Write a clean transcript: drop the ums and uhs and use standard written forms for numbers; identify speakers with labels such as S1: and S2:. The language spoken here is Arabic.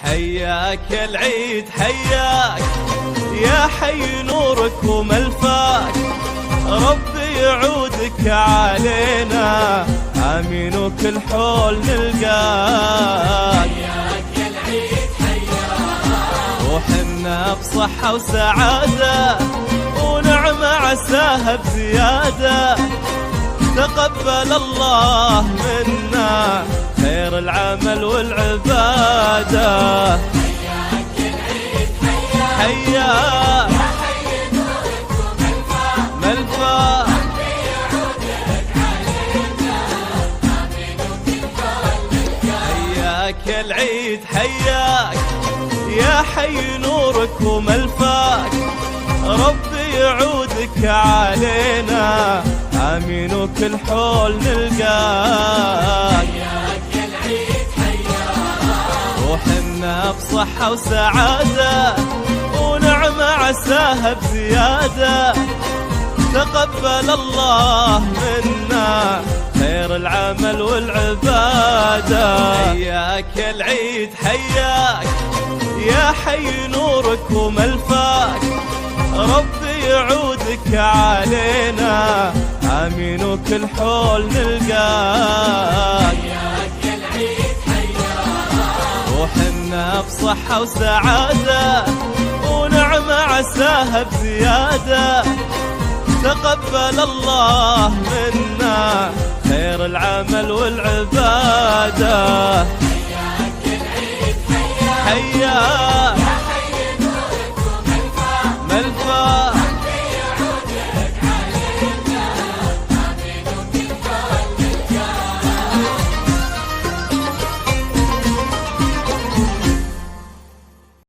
S1: حياك العيد حياك يا حي نورك وملفاك، ربي يعودك علينا آمين وكل حول نلقاك.
S2: حياك العيد حياك
S1: وحنا بصحة وسعادة ونعمة عساها بزيادة، تقبل الله منا خير العمل والعبادة.
S2: حياك العيد حياك
S1: حياك
S2: يا حي نورك وملفاك،
S1: ملفاك،
S2: ربي يعودك علينا آمين وكل حول نلقاك.
S1: حياك العيد حياك يا حي نورك وملفاك، ربي يعودك علينا آمين وكل حول نلقاك.
S2: حياك العيد حياك
S1: وحنا بصحة وسعادة ونعمة عساها بزيادة، تقبل الله منا خير العمل والعبادة. حياك العيد حياك يا حي نورك وملفاك، ربي يعودك علينا آمين وكل حول نلقاك.
S2: حياك العيد حياك
S1: وحنا بصحة وسعادة ونعمة عساها بزيادة، تقبل الله منا خير العمل والعبادة.
S2: حياك العيد حياك
S1: حياك